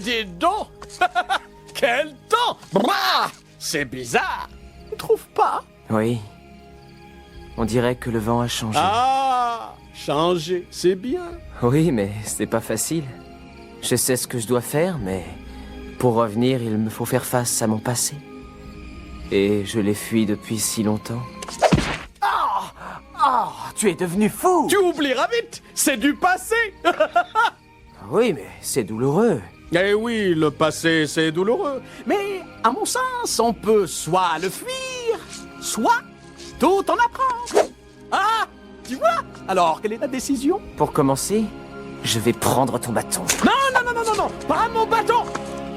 dis donc. Quel temps. Bah, c'est bizarre. Tu trouves pas? Oui. On dirait que le vent a changé. Ah, changer, c'est bien. Oui, mais c'est pas facile. Je sais ce que je dois faire, mais pour revenir, il me faut faire face à mon passé. Et je l'ai fui depuis si longtemps. Oh, tu es devenu fou! Tu oublieras vite, c'est du passé. Oui, mais c'est douloureux. Eh oui, le passé, c'est douloureux. Mais, à mon sens, on peut soit le fuir, soit tout en apprendre. Ah, tu vois? Alors, quelle est ta décision? Pour commencer, je vais prendre ton bâton. Non, pas mon bâton.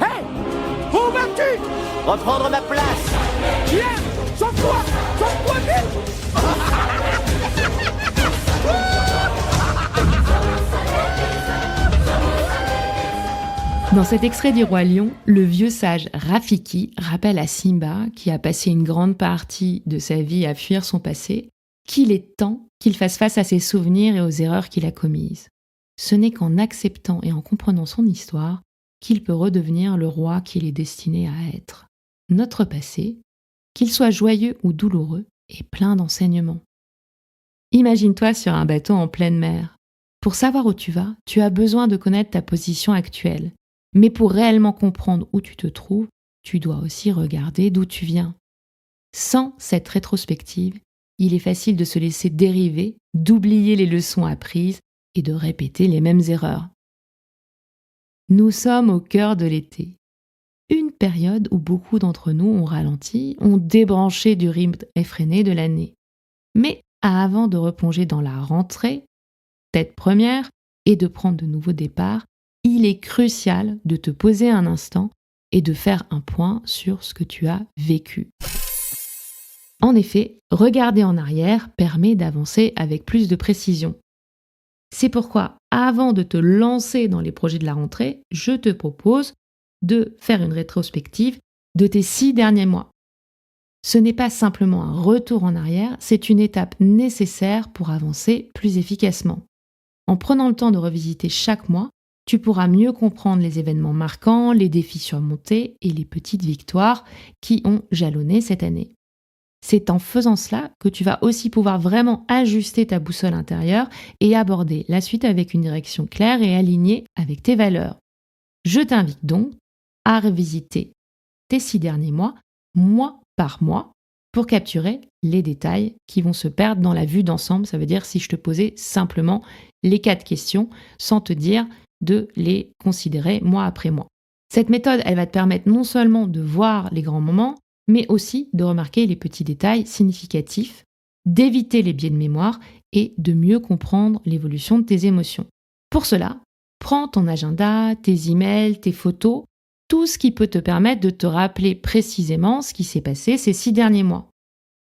Hé, où vas-tu? Reprendre ma place! Viens, sauve-toi vite. Dans cet extrait du Roi Lion, le vieux sage Rafiki rappelle à Simba, qui a passé une grande partie de sa vie à fuir son passé, qu'il est temps qu'il fasse face à ses souvenirs et aux erreurs qu'il a commises. Ce n'est qu'en acceptant et en comprenant son histoire qu'il peut redevenir le roi qu'il est destiné à être. Notre passé, qu'il soit joyeux ou douloureux, est plein d'enseignements. Imagine-toi sur un bateau en pleine mer. Pour savoir où tu vas, tu as besoin de connaître ta position actuelle. Mais pour réellement comprendre où tu te trouves, tu dois aussi regarder d'où tu viens. Sans cette rétrospective, il est facile de se laisser dériver, d'oublier les leçons apprises et de répéter les mêmes erreurs. Nous sommes au cœur de l'été. Une période où beaucoup d'entre nous ont ralenti, ont débranché du rythme effréné de l'année. Mais avant de replonger dans la rentrée, tête première, et de prendre de nouveaux départs, il est crucial de te poser un instant et de faire un point sur ce que tu as vécu. En effet, regarder en arrière permet d'avancer avec plus de précision. C'est pourquoi, avant de te lancer dans les projets de la rentrée, je te propose de faire une rétrospective de tes 6 derniers mois. Ce n'est pas simplement un retour en arrière, c'est une étape nécessaire pour avancer plus efficacement. En prenant le temps de revisiter chaque mois, tu pourras mieux comprendre les événements marquants, les défis surmontés et les petites victoires qui ont jalonné cette année. C'est en faisant cela que tu vas aussi pouvoir vraiment ajuster ta boussole intérieure et aborder la suite avec une direction claire et alignée avec tes valeurs. Je t'invite donc à revisiter tes 6 derniers mois par mois, pour capturer les détails qui vont se perdre dans la vue d'ensemble. Ça veut dire si je te posais simplement les 4 questions sans te dire de les considérer mois après mois. Cette méthode, elle va te permettre non seulement de voir les grands moments, mais aussi de remarquer les petits détails significatifs, d'éviter les biais de mémoire et de mieux comprendre l'évolution de tes émotions. Pour cela, prends ton agenda, tes emails, tes photos, tout ce qui peut te permettre de te rappeler précisément ce qui s'est passé ces 6 derniers mois.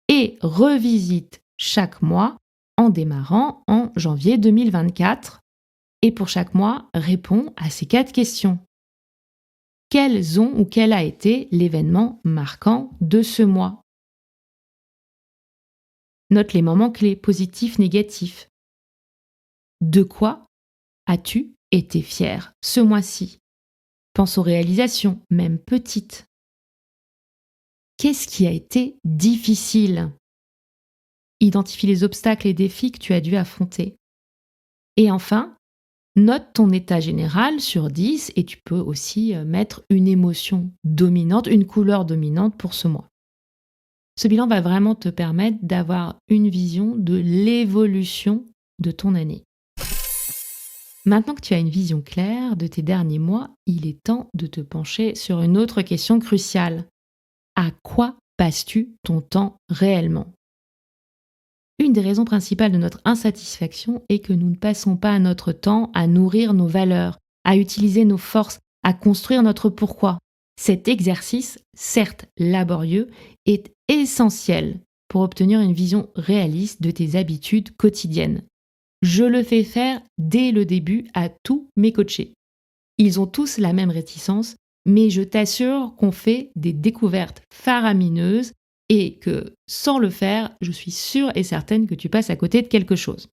Et revisite chaque mois en démarrant en janvier 2024. Et pour chaque mois, réponds à ces 4 questions. Quel a été l'événement marquant de ce mois? Note les moments clés, positifs, négatifs. De quoi as-tu été fier ce mois-ci? Pense aux réalisations, même petites. Qu'est-ce qui a été difficile? Identifie les obstacles et défis que tu as dû affronter. Et enfin, note ton état général sur 10 et tu peux aussi mettre une émotion dominante, une couleur dominante pour ce mois. Ce bilan va vraiment te permettre d'avoir une vision de l'évolution de ton année. Maintenant que tu as une vision claire de tes derniers mois, il est temps de te pencher sur une autre question cruciale. À quoi passes-tu ton temps réellement? Une des raisons principales de notre insatisfaction est que nous ne passons pas notre temps à nourrir nos valeurs, à utiliser nos forces, à construire notre pourquoi. Cet exercice, certes laborieux, est essentiel pour obtenir une vision réaliste de tes habitudes quotidiennes. Je le fais faire dès le début à tous mes coachés. Ils ont tous la même réticence, mais je t'assure qu'on fait des découvertes faramineuses et que sans le faire, je suis sûre et certaine que tu passes à côté de quelque chose.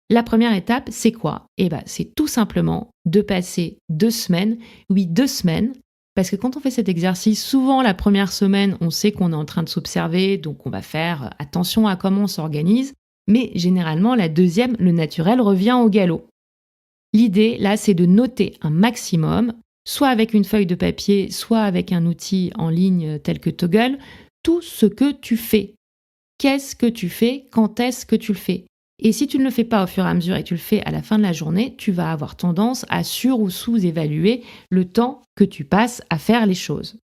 La première étape, c'est quoi? C'est tout simplement de passer 2 semaines, oui 2 semaines, parce que quand on fait cet exercice, souvent la première semaine, on sait qu'on est en train de s'observer, donc on va faire attention à comment on s'organise, mais généralement la deuxième, le naturel, revient au galop. L'idée, là, c'est de noter un maximum, soit avec une feuille de papier, soit avec un outil en ligne tel que Toggle, tout ce que tu fais. Qu'est-ce que tu fais? Quand est-ce que tu le fais? Et si tu ne le fais pas au fur et à mesure et que tu le fais à la fin de la journée, tu vas avoir tendance à sur- ou sous-évaluer le temps que tu passes à faire les choses.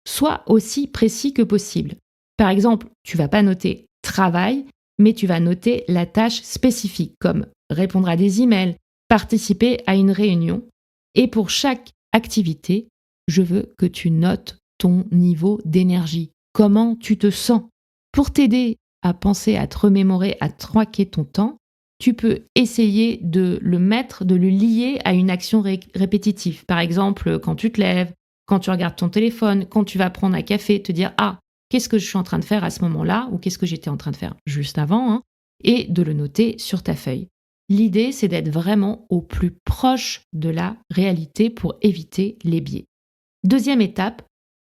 Sois aussi précis que possible. Par exemple, tu vas pas noter travail, mais tu vas noter la tâche spécifique, comme répondre à des emails, participer à une réunion. Et pour chaque activité, je veux que tu notes ton niveau d'énergie. Comment tu te sens? Pour t'aider à penser, à te remémorer, à traquer ton temps, tu peux essayer de le lier à une action répétitive. Par exemple, quand tu te lèves, quand tu regardes ton téléphone, quand tu vas prendre un café, te dire « Ah, qu'est-ce que je suis en train de faire à ce moment-là » ou « Qu'est-ce que j'étais en train de faire juste avant » et de le noter sur ta feuille. L'idée, c'est d'être vraiment au plus proche de la réalité pour éviter les biais. Deuxième étape,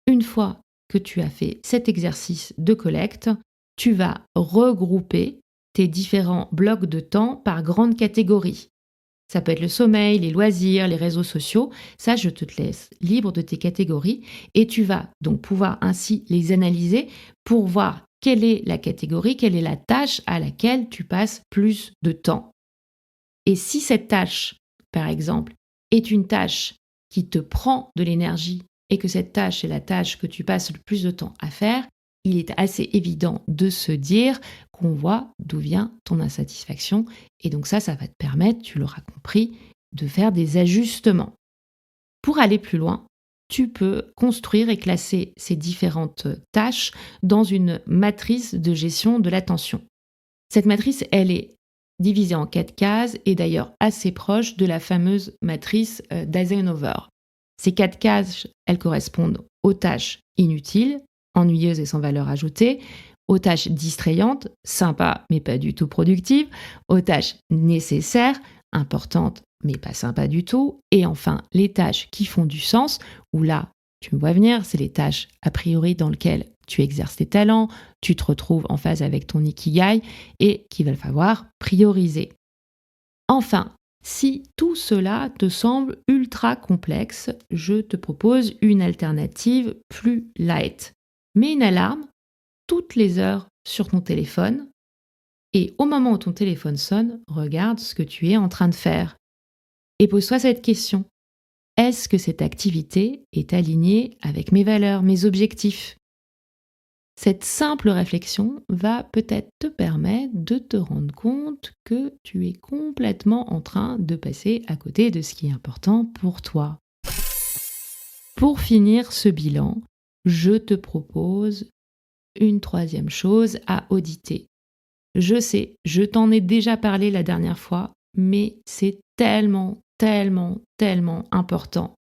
une fois que tu as fait cet exercice de collecte, tu vas regrouper tes différents blocs de temps par grandes catégories. Ça peut être le sommeil, les loisirs, les réseaux sociaux. Ça, je te laisse libre de tes catégories et tu vas donc pouvoir ainsi les analyser pour voir quelle est la catégorie, quelle est la tâche à laquelle tu passes plus de temps. Et si cette tâche, par exemple, est une tâche qui te prend de l'énergie et que cette tâche est la tâche que tu passes le plus de temps à faire, il est assez évident de se dire qu'on voit d'où vient ton insatisfaction. Et donc ça va te permettre, tu l'auras compris, de faire des ajustements. Pour aller plus loin, tu peux construire et classer ces différentes tâches dans une matrice de gestion de l'attention. Cette matrice, elle est divisée en 4 cases et d'ailleurs assez proche de la fameuse matrice d'Eisenhower. Ces 4 cases, elles correspondent aux tâches inutiles, ennuyeuses et sans valeur ajoutée, aux tâches distrayantes, sympas mais pas du tout productives, aux tâches nécessaires, importantes mais pas sympas du tout, et enfin les tâches qui font du sens, où là, tu me vois venir, c'est les tâches a priori dans lesquelles tu exerces tes talents, tu te retrouves en phase avec ton ikigai et qu'il va falloir prioriser. Enfin, si tout cela te semble ultra complexe, je te propose une alternative plus light. Mets une alarme toutes les heures sur ton téléphone et au moment où ton téléphone sonne, regarde ce que tu es en train de faire. Et pose-toi cette question. Est-ce que cette activité est alignée avec mes valeurs, mes objectifs? Cette simple réflexion va peut-être te permettre de te rendre compte que tu es complètement en train de passer à côté de ce qui est important pour toi. Pour finir ce bilan, je te propose une troisième chose à auditer. Je sais, je t'en ai déjà parlé la dernière fois, mais c'est tellement important.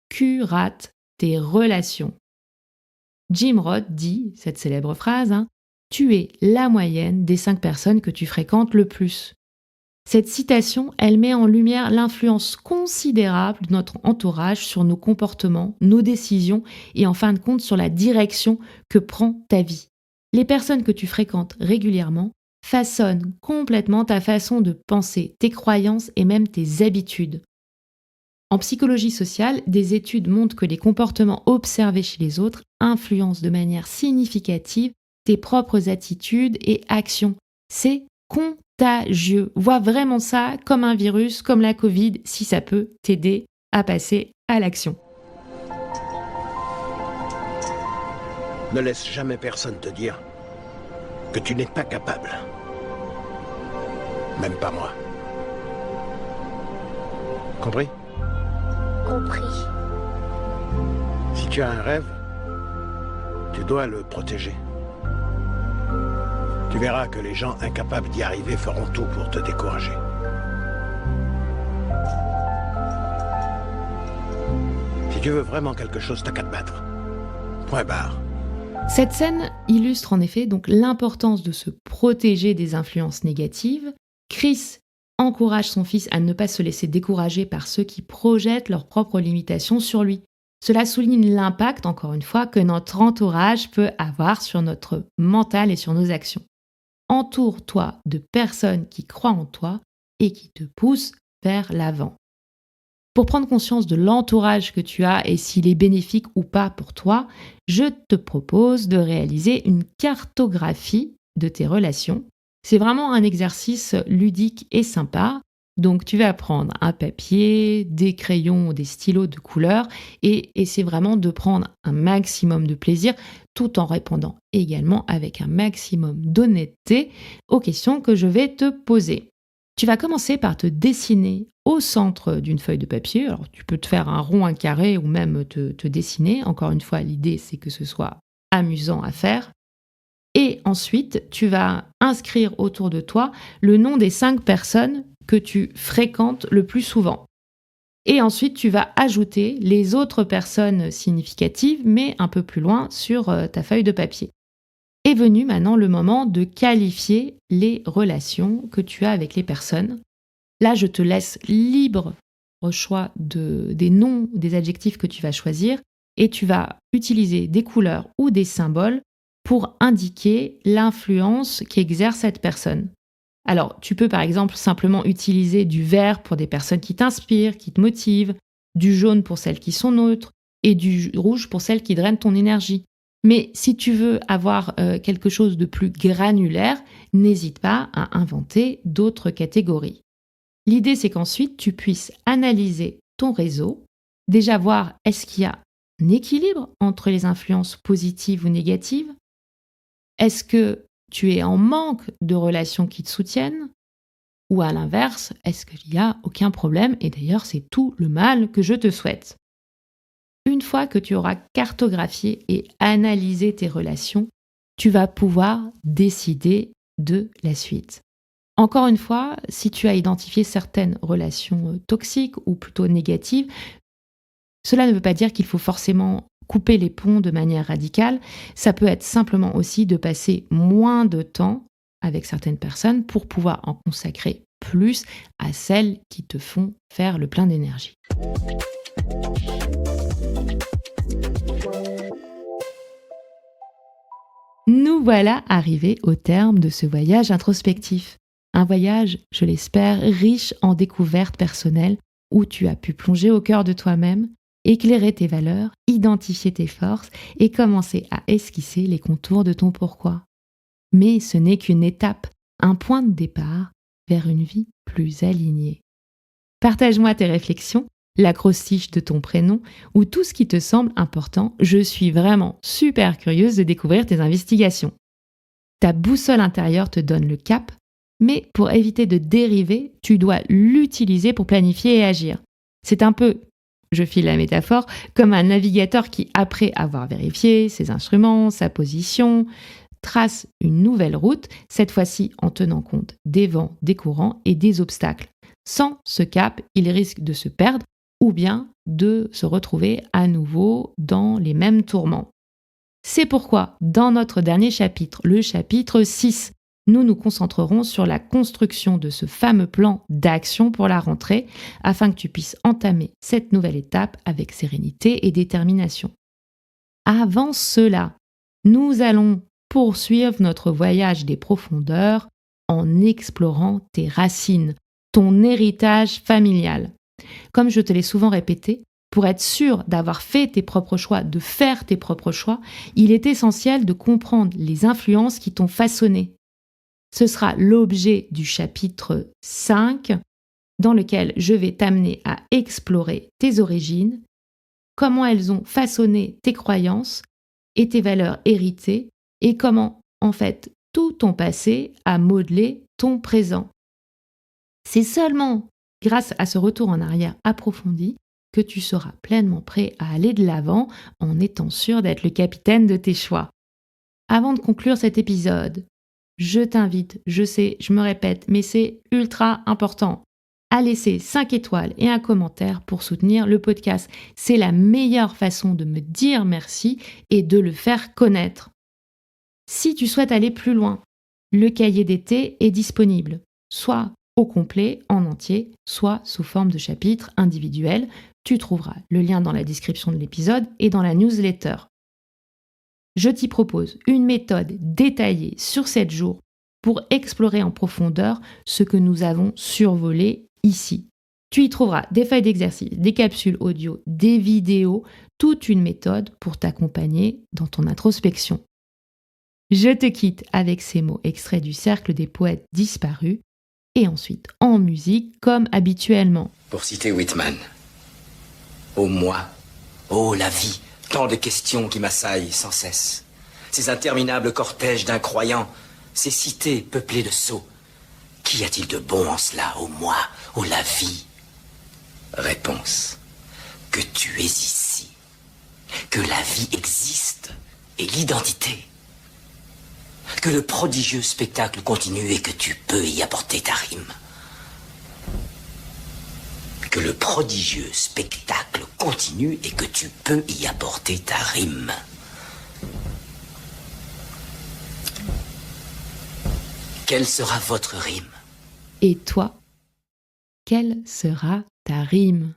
Curate tes relations. Jim Rohn dit, cette célèbre phrase, tu es la moyenne des 5 personnes que tu fréquentes le plus. Cette citation, elle met en lumière l'influence considérable de notre entourage sur nos comportements, nos décisions et en fin de compte sur la direction que prend ta vie. Les personnes que tu fréquentes régulièrement façonnent complètement ta façon de penser, tes croyances et même tes habitudes. En psychologie sociale, des études montrent que les comportements observés chez les autres influencent de manière significative tes propres attitudes et actions. C'est contagieux. Vois vraiment ça comme un virus, comme la Covid, si ça peut t'aider à passer à l'action. Ne laisse jamais personne te dire que tu n'es pas capable. Même pas moi. Compris? Compris. Si tu as un rêve, tu dois le protéger. Tu verras que les gens incapables d'y arriver feront tout pour te décourager. Si tu veux vraiment quelque chose, t'as qu'à te battre. Point barre. Cette scène illustre en effet donc l'importance de se protéger des influences négatives. Chris encourage son fils à ne pas se laisser décourager par ceux qui projettent leurs propres limitations sur lui. Cela souligne l'impact, encore une fois, que notre entourage peut avoir sur notre mental et sur nos actions. Entoure-toi de personnes qui croient en toi et qui te poussent vers l'avant. Pour prendre conscience de l'entourage que tu as et s'il est bénéfique ou pas pour toi, je te propose de réaliser une cartographie de tes relations. C'est vraiment un exercice ludique et sympa. Donc tu vas prendre un papier, des crayons ou des stylos de couleur et essayer vraiment de prendre un maximum de plaisir tout en répondant également avec un maximum d'honnêteté aux questions que je vais te poser. Tu vas commencer par te dessiner au centre d'une feuille de papier. Alors tu peux te faire un rond, un carré ou même te dessiner. Encore une fois, l'idée c'est que ce soit amusant à faire. Et ensuite, tu vas inscrire autour de toi le nom des 5 personnes que tu fréquentes le plus souvent. Et ensuite, tu vas ajouter les autres personnes significatives, mais un peu plus loin sur ta feuille de papier. Est venu maintenant le moment de qualifier les relations que tu as avec les personnes. Là, je te laisse libre au choix des noms, des adjectifs que tu vas choisir, et tu vas utiliser des couleurs ou des symboles pour indiquer l'influence qu'exerce cette personne. Alors, tu peux par exemple simplement utiliser du vert pour des personnes qui t'inspirent, qui te motivent, du jaune pour celles qui sont neutres et du rouge pour celles qui drainent ton énergie. Mais si tu veux avoir quelque chose de plus granulaire, n'hésite pas à inventer d'autres catégories. L'idée, c'est qu'ensuite, tu puisses analyser ton réseau, déjà voir est-ce qu'il y a un équilibre entre les influences positives ou négatives. Est-ce que tu es en manque de relations qui te soutiennent? Ou à l'inverse, est-ce qu'il n'y a aucun problème? Et d'ailleurs, c'est tout le mal que je te souhaite. Une fois que tu auras cartographié et analysé tes relations, tu vas pouvoir décider de la suite. Encore une fois, si tu as identifié certaines relations toxiques ou plutôt négatives, cela ne veut pas dire qu'il faut forcément couper les ponts de manière radicale. Ça peut être simplement aussi de passer moins de temps avec certaines personnes pour pouvoir en consacrer plus à celles qui te font faire le plein d'énergie. Nous voilà arrivés au terme de ce voyage introspectif. Un voyage, je l'espère, riche en découvertes personnelles où tu as pu plonger au cœur de toi-même, éclairer tes valeurs, identifier tes forces et commencer à esquisser les contours de ton pourquoi. Mais ce n'est qu'une étape, un point de départ vers une vie plus alignée. Partage-moi tes réflexions, l'acrostiche de ton prénom ou tout ce qui te semble important. Je suis vraiment super curieuse de découvrir tes investigations. Ta boussole intérieure te donne le cap, mais pour éviter de dériver, tu dois l'utiliser pour planifier et agir. C'est un peu, je file la métaphore, comme un navigateur qui, après avoir vérifié ses instruments, sa position, trace une nouvelle route, cette fois-ci en tenant compte des vents, des courants et des obstacles. Sans ce cap, il risque de se perdre ou bien de se retrouver à nouveau dans les mêmes tourments. C'est pourquoi, dans notre dernier chapitre, le chapitre 6, nous nous concentrerons sur la construction de ce fameux plan d'action pour la rentrée afin que tu puisses entamer cette nouvelle étape avec sérénité et détermination. Avant cela, nous allons poursuivre notre voyage des profondeurs en explorant tes racines, ton héritage familial. Comme je te l'ai souvent répété, pour être sûr d'avoir fait tes propres choix, de faire tes propres choix, il est essentiel de comprendre les influences qui t'ont façonné. Ce sera l'objet du chapitre 5, dans lequel je vais t'amener à explorer tes origines, comment elles ont façonné tes croyances et tes valeurs héritées, et comment, en fait, tout ton passé a modelé ton présent. C'est seulement grâce à ce retour en arrière approfondi que tu seras pleinement prêt à aller de l'avant en étant sûr d'être le capitaine de tes choix. Avant de conclure cet épisode, je t'invite, je sais, je me répète, mais c'est ultra important, à laisser 5 étoiles et un commentaire pour soutenir le podcast. C'est la meilleure façon de me dire merci et de le faire connaître. Si tu souhaites aller plus loin, le cahier d'été est disponible, soit au complet, en entier, soit sous forme de chapitres individuels. Tu trouveras le lien dans la description de l'épisode et dans la newsletter. Je t'y propose une méthode détaillée sur 7 jours pour explorer en profondeur ce que nous avons survolé ici. Tu y trouveras des feuilles d'exercice, des capsules audio, des vidéos, toute une méthode pour t'accompagner dans ton introspection. Je te quitte avec ces mots extraits du Cercle des poètes disparus et ensuite en musique comme habituellement. Pour citer Whitman, « Ô moi, ô la vie, tant de questions qui m'assaillent sans cesse. Ces interminables cortèges d'incroyants, ces cités peuplées de sots. Qu'y a-t-il de bon en cela, ô moi, ô la vie ?» Réponse, que tu es ici, que la vie existe et l'identité, que le prodigieux spectacle continue et que tu peux y apporter ta rime. Que le prodigieux spectacle continue et que tu peux y apporter ta rime. Quelle sera votre rime ? Et toi, quelle sera ta rime ?